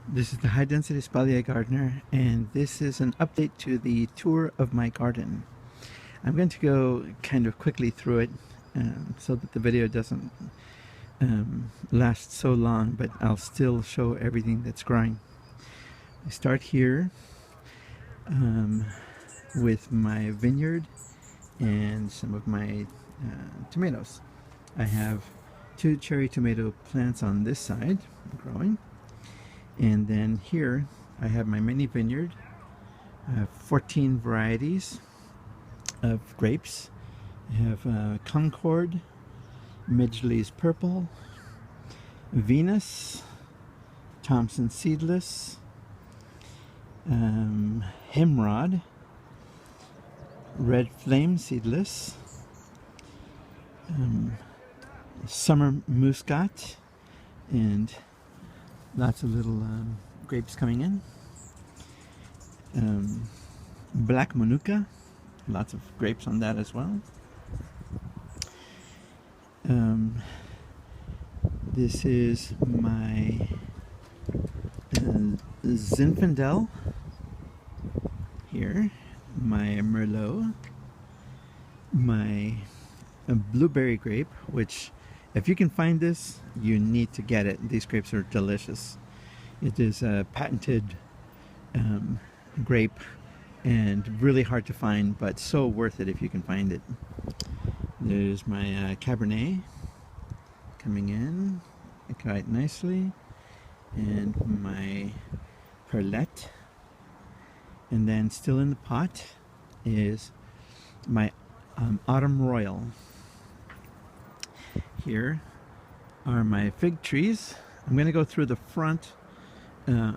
This is the High Density Espalier Gardener, and this is an update to the tour of my garden. I'm going to go kind of quickly through it so that the video doesn't last so long, but I'll still show everything that's growing. I start here with my vineyard and some of my tomatoes. I have 2 cherry tomato plants on this side growing. And then here I have my mini vineyard. I have 14 varieties of grapes. I have Concord, Midgley's Purple, Venus, Thompson Seedless, Himrod, Red Flame Seedless, Summer Muscat, and lots of little grapes coming in. Black Monukka, lots of grapes on that as well. This is my Zinfandel here, my Merlot, my blueberry grape, which if you can find this, you need to get it. These grapes are delicious. It is a patented grape and really hard to find, but so worth it if you can find it. There's my Cabernet coming in quite nicely, and my Perlette. And then still in the pot is my Autumn Royal. Here are my fig trees. I'm going to go through the front of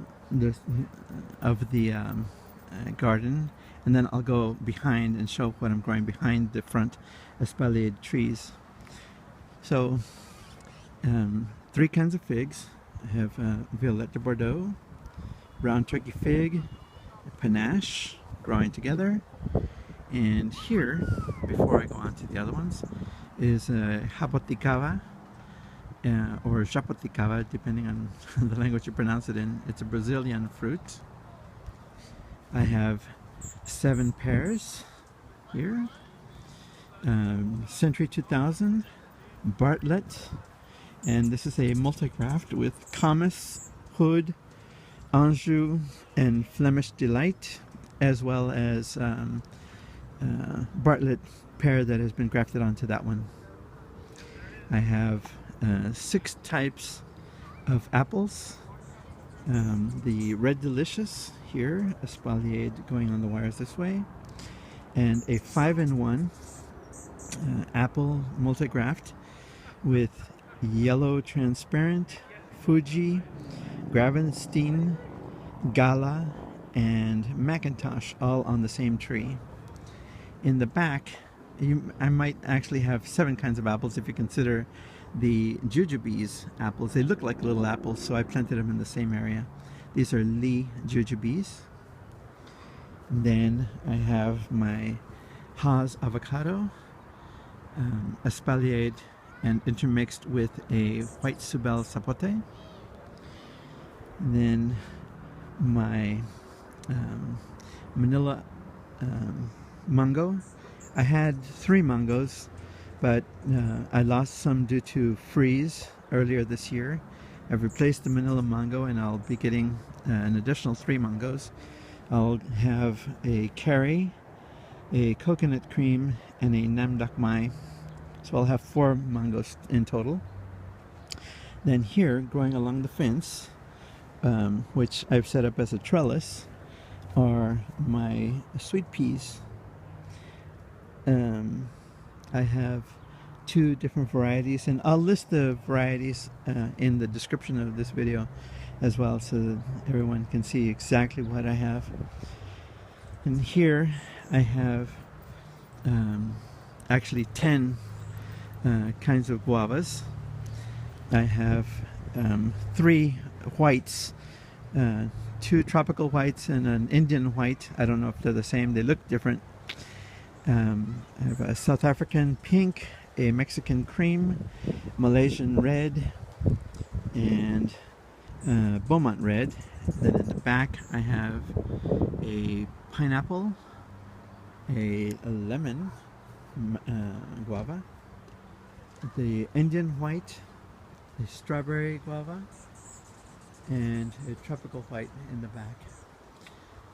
the garden, and then I'll go behind and show what I'm growing behind the front espalier trees. So 3 kinds of figs. I have Violette de Bordeaux, brown turkey fig, Panache growing together, and here, before I go on to the other ones, is jaboticaba, or jaboticaba, depending on the language you pronounce it in. It's a Brazilian fruit. I have 7 pears here, Century 2000, Bartlett, and this is a multi-graft with Comice, Hood, Anjou, and Flemish Delight, as well as Bartlett pear that has been grafted onto that one. I have 6 types of apples. The Red Delicious here, espalier going on the wires this way, and a 5-in-1 apple multi-graft with yellow transparent, Fuji, Gravenstein, Gala, and Macintosh, all on the same tree. In the back, I might actually have 7 kinds of apples if you consider the jujubes apples. They look like little apples, so I planted them in the same area. These are Lee jujubes. Then I have my Haas avocado, espaliered and intermixed with a white Subel sapote. Then my Manila mango. I had 3 mangoes, but I lost some due to freeze earlier this year. I've replaced the Manila mango, and I'll be getting an additional 3 mangoes. I'll have a curry, a coconut cream, and a nam dak mai. So I'll have 4 mangoes in total. Then here, growing along the fence, which I've set up as a trellis, are my sweet peas. I have 2 different varieties, and I'll list the varieties in the description of this video as well, so that everyone can see exactly what I have. And here I have actually 10 kinds of guavas. I have 3 whites, 2 tropical whites and an Indian white. I don't know if they're the same, they look different. I have a South African pink, a Mexican cream, Malaysian red, and Beaumont red, Then in the back I have a pineapple, a lemon, guava, the Indian white, a strawberry guava, and a tropical white in the back.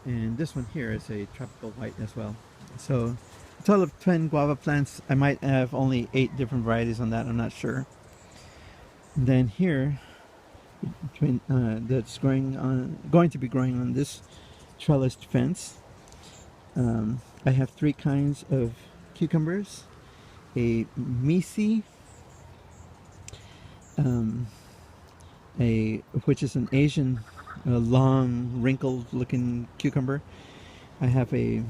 And this one here is a tropical white as well. So a total of 10 guava plants. I might have only 8 different varieties on that, I'm not sure. And then here, between that's going to be growing on this trellised fence, I have 3 kinds of cucumbers, a Misi, which is an Asian long wrinkled looking cucumber. I have a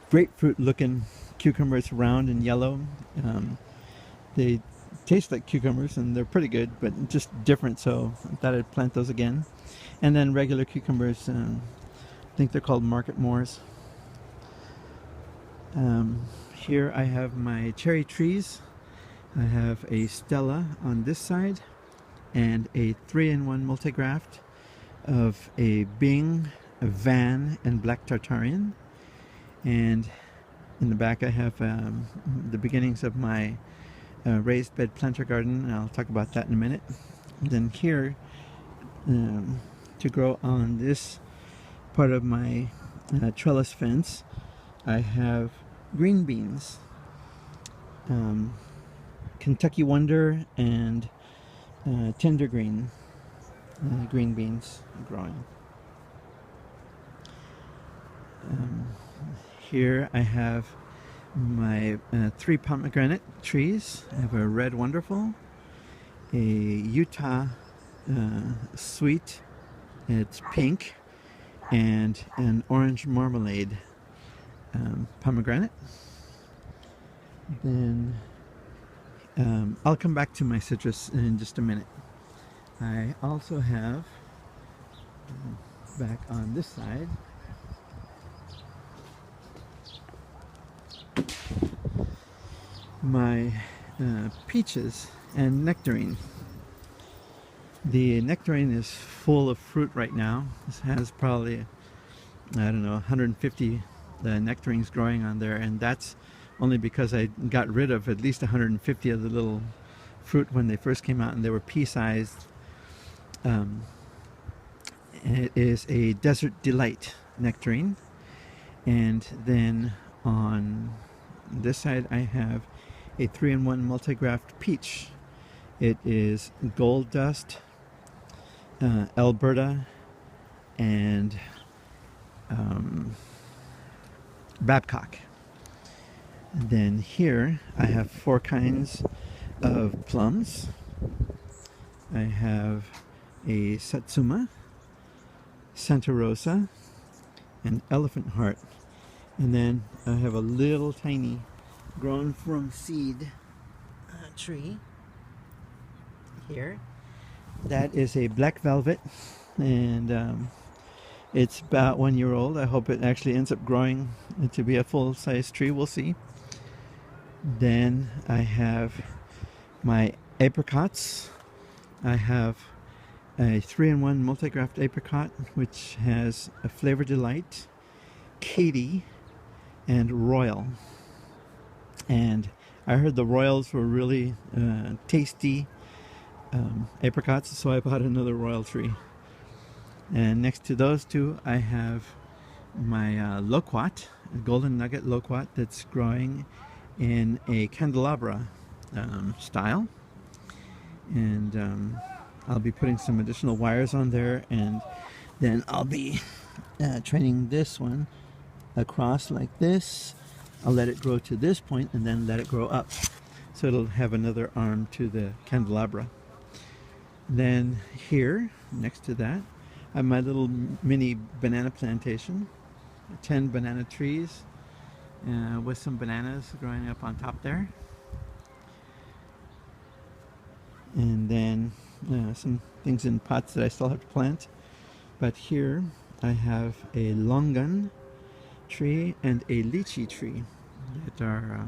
grapefruit looking cucumbers, round and yellow. They taste like cucumbers and they're pretty good, but just different, so I thought I'd plant those again. And then regular cucumbers, I think they're called Market Moors. Here I have my cherry trees. I have a Stella on this side and a 3-in-1 multigraft of a Bing, a Van, and Black Tartarian. And in the back I have the beginnings of my raised bed planter garden, and I'll talk about that in a minute. And then here, to grow on this part of my trellis fence, I have green beans, Kentucky Wonder, and tender green green beans growing. Here I have my 3 pomegranate trees. I have a Red Wonderful, a Utah Sweet, it's pink, and an Orange Marmalade pomegranate. Then I'll come back to my citrus in just a minute. I also have, back on this side, my peaches and nectarine. The nectarine is full of fruit right now. This has probably, I don't know, 150 nectarines growing on there, and that's only because I got rid of at least 150 of the little fruit when they first came out, and they were pea-sized. It is a Desert Delight nectarine. And then on this side I have a 3-in-1 multigraft peach. It is Gold Dust, Alberta, and Babcock. And then here I have 4 kinds of plums. I have a Satsuma, Santa Rosa, and Elephant Heart. And then I have a little tiny grown from seed tree here. That is a Black Velvet, and it's about 1 year old. I hope it actually ends up growing to be a full-size tree. We'll see. Then I have my apricots. I have a 3-in-1 multigraft apricot, which has a Flavor Delight, Katie, and Royal. And I heard the Royals were really tasty apricots, so I bought another Royal tree. And next to those 2 I have my loquat, a Golden Nugget loquat that's growing in a candelabra style. And I'll be putting some additional wires on there, and then I'll be training this one across like this. I'll let it grow to this point and then let it grow up, so it'll have another arm to the candelabra. Then here, next to that, I have my little mini banana plantation, 10 banana trees with some bananas growing up on top there. And then some things in pots that I still have to plant. But here I have a longan tree and a lychee tree that are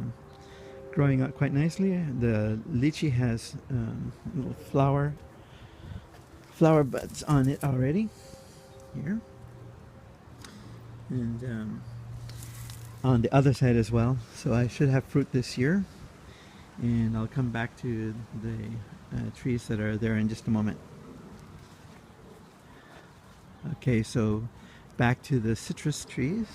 growing out quite nicely. The lychee has a little flower flower buds on it already here, and on the other side as well. So I should have fruit this year, and I'll come back to the trees that are there in just a moment. Okay, so back to the citrus trees.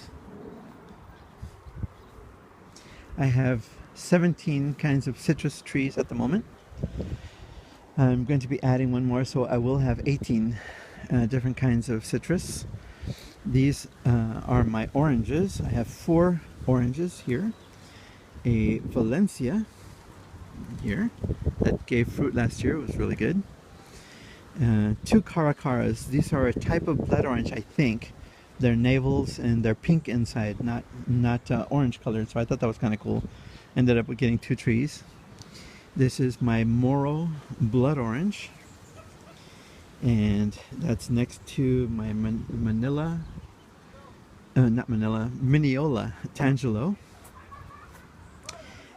I have 17 kinds of citrus trees at the moment. I'm going to be adding one more, so I will have 18 different kinds of citrus. These are my oranges. I have 4 oranges here. A Valencia here that gave fruit last year. It was really good. 2 caracaras. These are a type of blood orange, I think. They're navels and they're pink inside, not orange colored, so I thought that was kind of cool. Ended up with getting 2 trees. This is my Moro blood orange, and that's next to my Mineola Tangelo.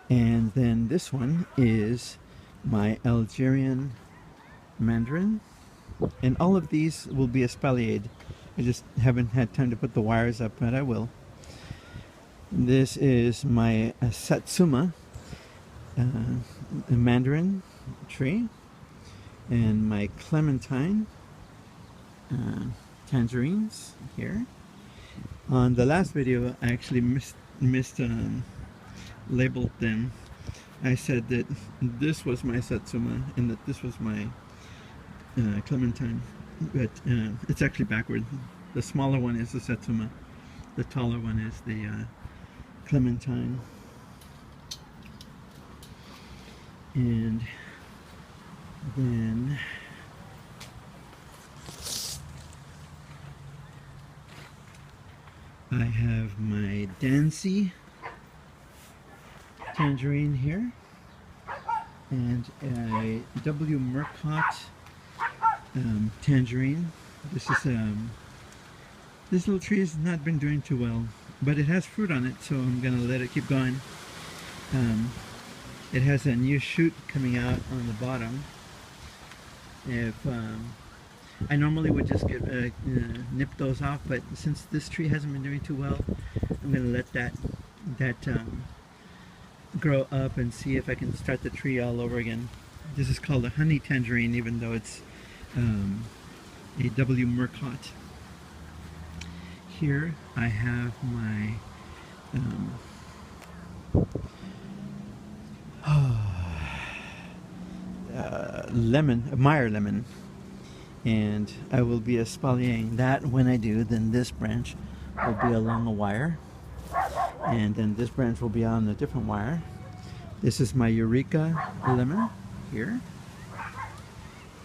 And then this one is my Algerian Mandarin, and all of these will be espaliered. I just haven't had time to put the wires up, but I will. This is my Satsuma Mandarin tree, and my Clementine tangerines here. On the last video, I actually labeled them. I said that this was my Satsuma and that this was my Clementine, but it's actually backward. The smaller one is the Satsuma, the taller one is the Clementine. And then I have my Dancy tangerine here, and a W. Murcott tangerine. This is this little tree has not been doing too well, but it has fruit on it, so I'm gonna let it keep going. It has a new shoot coming out on the bottom. If I normally would just nip those off, but since this tree hasn't been doing too well, I'm gonna let that grow up and see if I can start the tree all over again. This is called a honey tangerine, even though it's a W. Murcott. Here I have my Meyer lemon, and I will be espaliering that. When I do, then this branch will be along a wire, and then this branch will be on a different wire. This is my Eureka lemon here,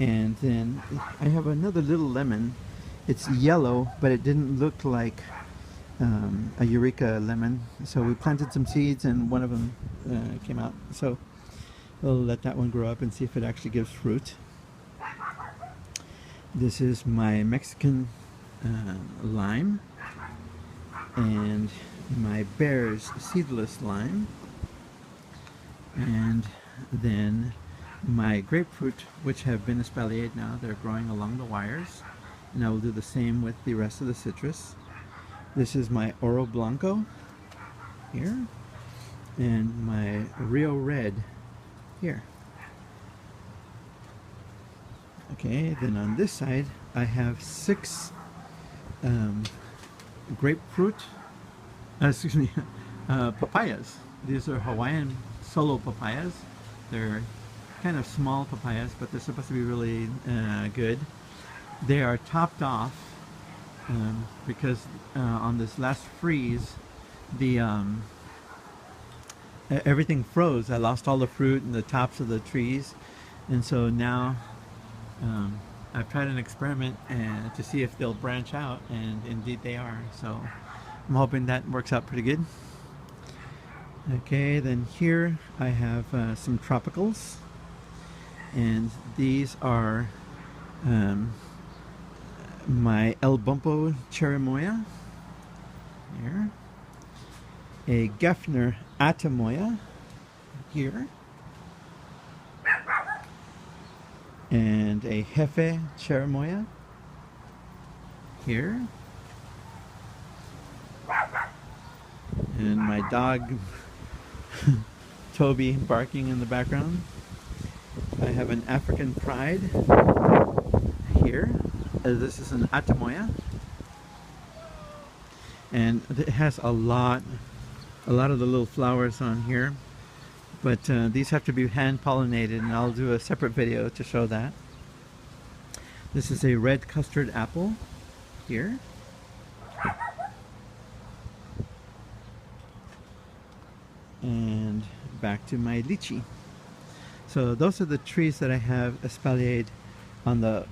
and then I have another little lemon. It's yellow, but it didn't look like a Eureka lemon, so we planted some seeds and one of them came out, so we'll let that one grow up and see if it actually gives fruit. This is my Mexican lime, and my Bears seedless lime, and then my grapefruit, which have been espaliered now. They're growing along the wires, and I will do the same with the rest of the citrus. This is my Oro Blanco here, and my Rio Red here. Okay, then on this side I have 6 grapefruit, papayas. These are Hawaiian solo papayas. They're kind of small papayas, but they're supposed to be really good. They are topped off because on this last freeze, the everything froze. I lost all the fruit and the tops of the trees, and so now I've tried an experiment to see if they'll branch out, and indeed they are. So I'm hoping that works out pretty good. Okay, then here I have some tropicals, and these are my El Bumpo Cherimoya here, a Geffner Atamoya here, and a Jefe Cherimoya here, and my dog Toby barking in the background. I have an African Pride here. This is an Atamoya, and it has a lot of the little flowers on here, but these have to be hand pollinated, and I'll do a separate video to show that. This is a red custard apple here, and back to my lychee. So those are the trees that I have espaliered on the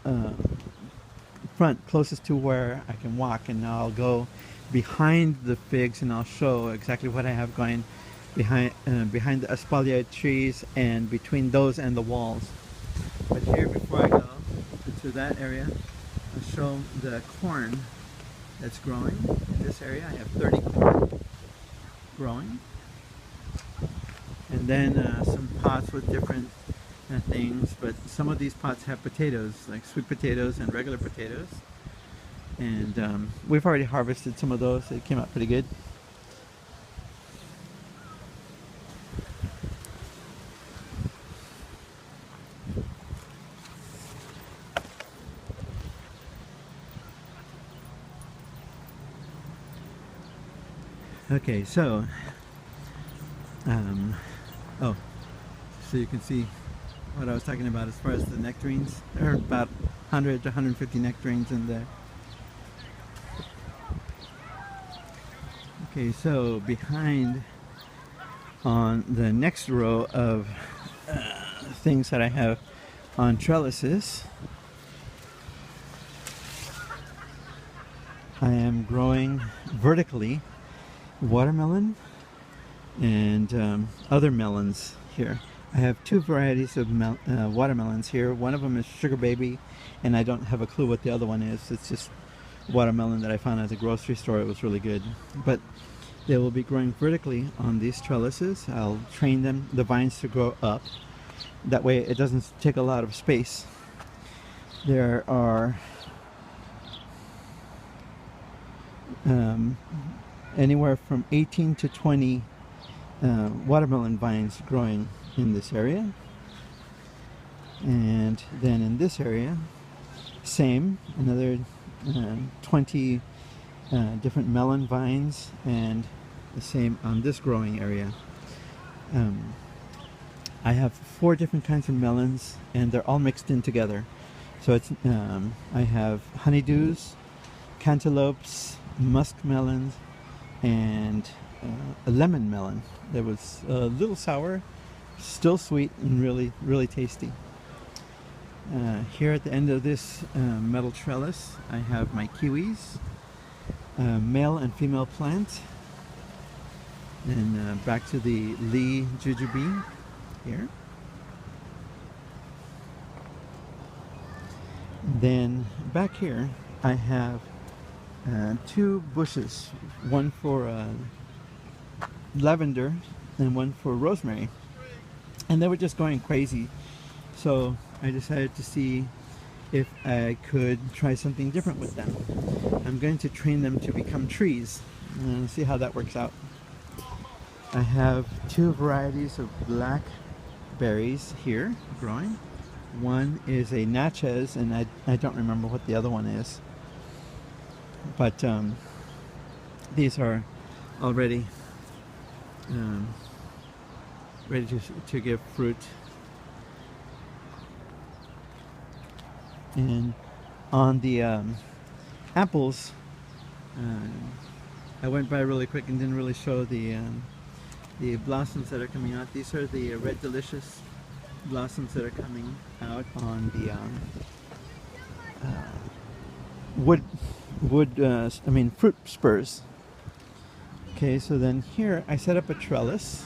front, closest to where I can walk, and now I'll go behind the figs and I'll show exactly what I have going behind the espalier trees and between those and the walls. But here, before I go into that area, I'll show the corn that's growing in this area. I have 30 corn growing, and then some pots with different things, but some of these pots have potatoes, like sweet potatoes and regular potatoes, and we've already harvested some of those. They came out pretty good. Okay, so oh, so you can see what I was talking about as far as the nectarines. There are about 100 to 150 nectarines in there. Okay, so behind on the next row of things that I have on trellises, I am growing vertically watermelon and other melons here. I have two varieties of watermelons here. One of them is Sugar Baby, and I don't have a clue what the other one is. It's just watermelon that I found at the grocery store. It was really good. But they will be growing vertically on these trellises. I'll train them, the vines, to grow up. That way it doesn't take a lot of space. There are anywhere from 18 to 20 watermelon vines growing in this area, and then in this area, same, another 20 different melon vines, and the same on this growing area. I have 4 different kinds of melons, and they're all mixed in together. So it's I have honeydews, cantaloupes, musk melons, and a lemon melon that was a little sour, still sweet, and really tasty. Here at the end of this metal trellis, I have my kiwis, male and female plant, and back to the Lee jujube here. Then back here I have 2 bushes, one for lavender and one for rosemary, and they were just going crazy, so I decided to see if I could try something different with them. I'm going to train them to become trees and see how that works out. I have 2 varieties of blackberries here growing. One is a Natchez, and I don't remember what the other one is, but these are already ready to give fruit. And on the apples, I went by really quick and didn't really show the blossoms that are coming out. These are the Red Delicious blossoms that are coming out on the fruit spurs. Okay, so then here I set up a trellis,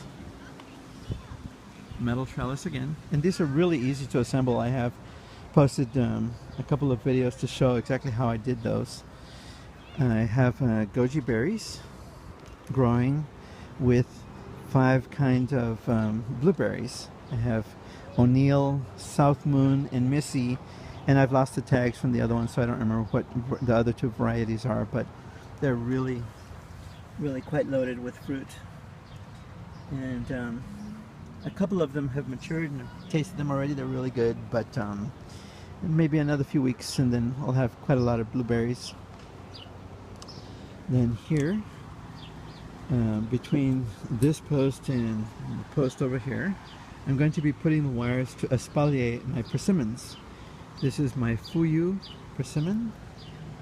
metal trellis again, and these are really easy to assemble. I have posted a couple of videos to show exactly how I did those. I have goji berries growing with 5 kinds of blueberries. I have O'Neill, South Moon, and Missy. And I've lost the tags from the other one, so I don't remember what the other two varieties are, but they're really quite loaded with fruit. And a couple of them have matured, and I've tasted them already. They're really good, but maybe another few weeks and then I'll have quite a lot of blueberries. Then here, between this post and the post over here, I'm going to be putting the wires to espalier my persimmons. This is my Fuyu persimmon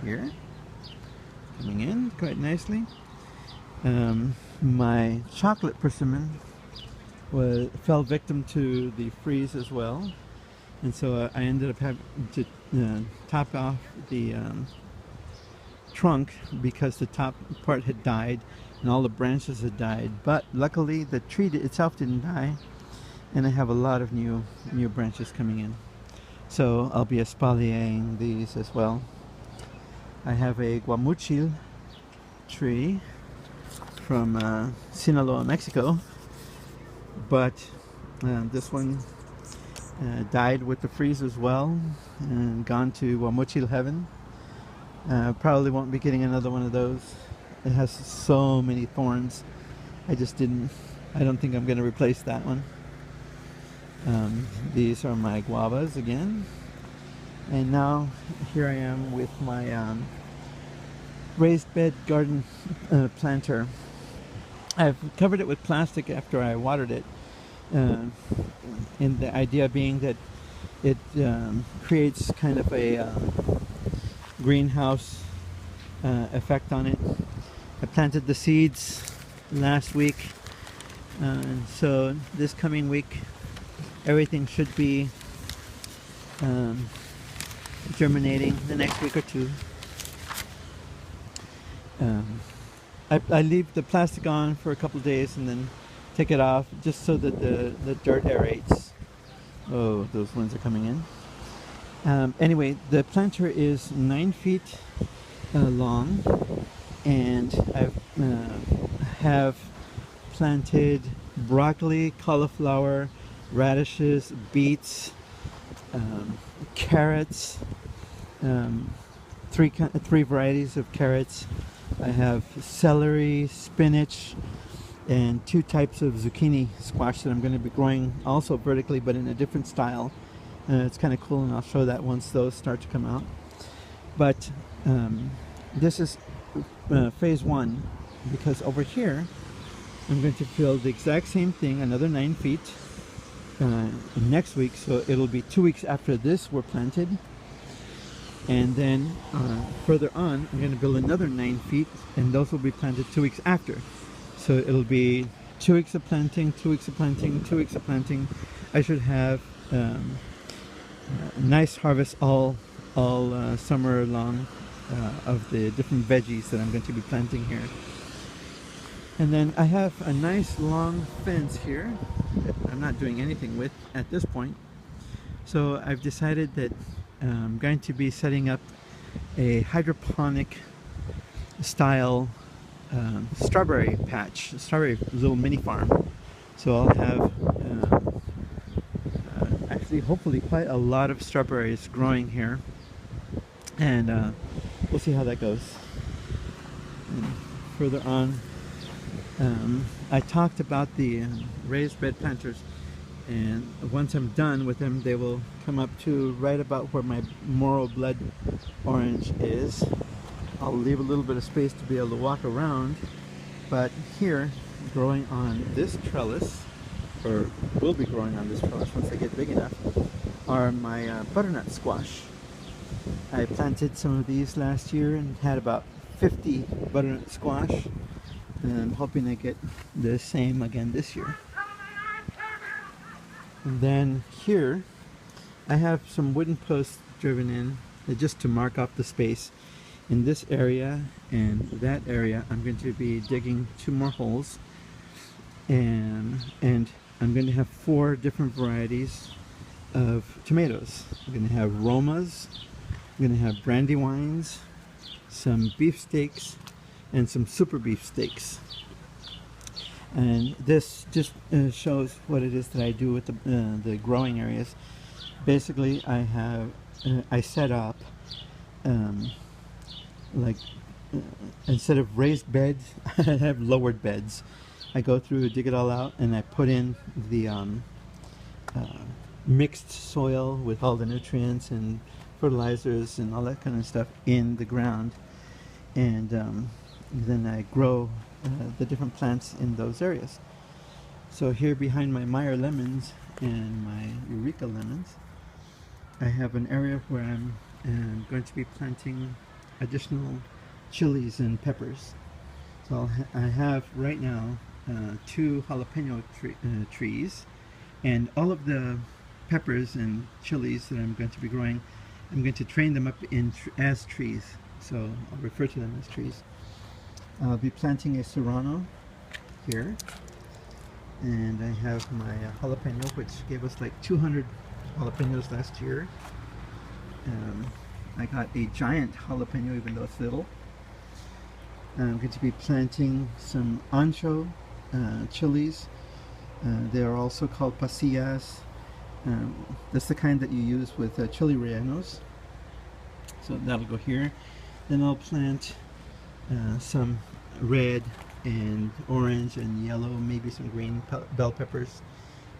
here, coming in quite nicely. My chocolate persimmon fell victim to the freeze as well, and so I ended up having to top off the trunk because the top part had died and all the branches had died. But luckily the tree itself didn't die, and I have a lot of new branches coming in. So I'll be espaliering these as well. I have a guamuchil tree from Sinaloa, Mexico, but this one died with the freeze as well and gone to guamuchil heaven. Probably won't be getting another one of those. It has so many thorns. I don't think I'm going to replace that one. These are my guavas again. And now here I am with my raised bed garden planter. I've covered it with plastic after I watered it, and the idea being that it creates kind of a greenhouse effect on it. I planted the seeds last week, so this coming week everything should be germinating the next week or two. I leave the plastic on for a couple of days and then take it off just so that the dirt aerates. Oh, those ones are coming in. Anyway, the planter is 9 feet long, and I have planted broccoli, cauliflower, radishes, beets, carrots, three varieties of carrots. I have celery, spinach, and 2 types of zucchini squash that I'm going to be growing also vertically, but in a different style. It's kind of cool, and I'll show that once those start to come out. But this is phase 1, because over here I'm going to fill the exact same thing, another 9 feet next week, so it'll be 2 weeks after this were planted. And then further on I'm going to build another 9 feet, and those will be planted 2 weeks after. So it'll be 2 weeks of planting, 2 weeks of planting, 2 weeks of planting. I should have a nice harvest all summer long of the different veggies that I'm going to be planting here. And then I have a nice long fence here that I'm not doing anything with at this point. So I've decided that I'm going to be setting up a hydroponic style strawberry patch, strawberry little mini farm. So I'll have actually hopefully quite a lot of strawberries growing here, and we'll see how that goes. And further on, I talked about the raised bed planters, and once I'm done with them they will come up to right about where my Moro blood orange is. I'll leave a little bit of space to be able to walk around, but here, growing on this trellis, or will be growing on this trellis once they get big enough, are my butternut squash. I planted some of these last year and had about 50 butternut squash, and I'm hoping to get the same again this year. And then here I have some wooden posts driven in just to mark off the space. In this area and that area I'm going to be digging 2 more holes, and I'm going to have 4 different varieties of tomatoes. I'm going to have Romas, I'm going to have Brandywines, some beefsteaks, and some super beefsteaks. And this just shows what it is that I do with the growing areas. Basically, I set up like instead of raised beds, I have lowered beds. I go through, dig it all out, and I put in the mixed soil with all the nutrients and fertilizers and all that kind of stuff in the ground, and then I grow the different plants in those areas. So here behind my Meyer lemons and my Eureka lemons, I have an area where I'm going to be planting additional chilies and peppers. So I have right now 2 jalapeno trees, and all of the peppers and chilies that I'm going to be growing, I'm going to train them up as trees. So I'll refer to them as trees. I'll be planting a serrano here, and I have my jalapeno, which gave us like 200 jalapenos last year. I got a giant jalapeno, even though it's little. I'm going to be planting some Anjou chilies. They are also called pasillas. That's the kind that you use with chili rellenos. So that'll go here. Then I'll plant some red and orange and yellow, maybe some green bell peppers.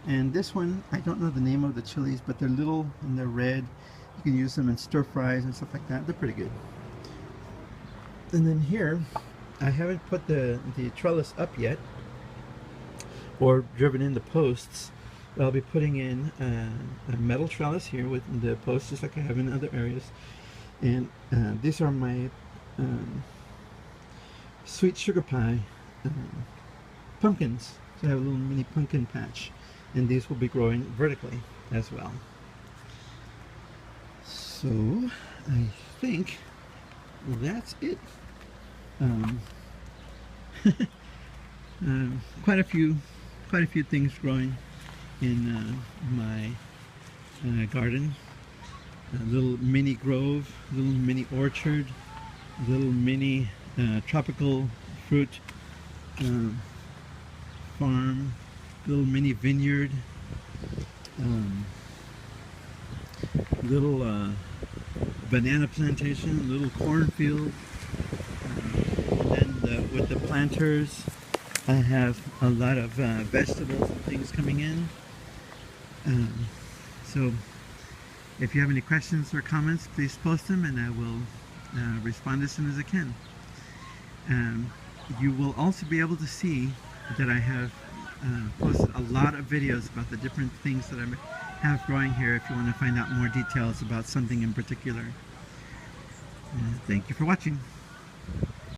And this one, I don't know the name of the chilies, but they're little and they're red. You can use them in stir fries and stuff like that. They're pretty good. And then here, I haven't put the trellis up yet or driven in the posts. But I'll be putting in a metal trellis here with the posts, just like I have in other areas. And these are my sweet sugar pie pumpkins. So I have a little mini pumpkin patch, and these will be growing vertically as well. So I think that's it. Quite a few things growing in my garden. A little mini grove, a little mini orchard, a little mini tropical fruit farm, little mini vineyard, little banana plantation, little cornfield, and then with the planters I have a lot of vegetables and things coming in. So if you have any questions or comments, please post them and I will respond as soon as I can. You will also be able to see that I have posted a lot of videos about the different things that I have growing here if you want to find out more details about something in particular. Thank you for watching.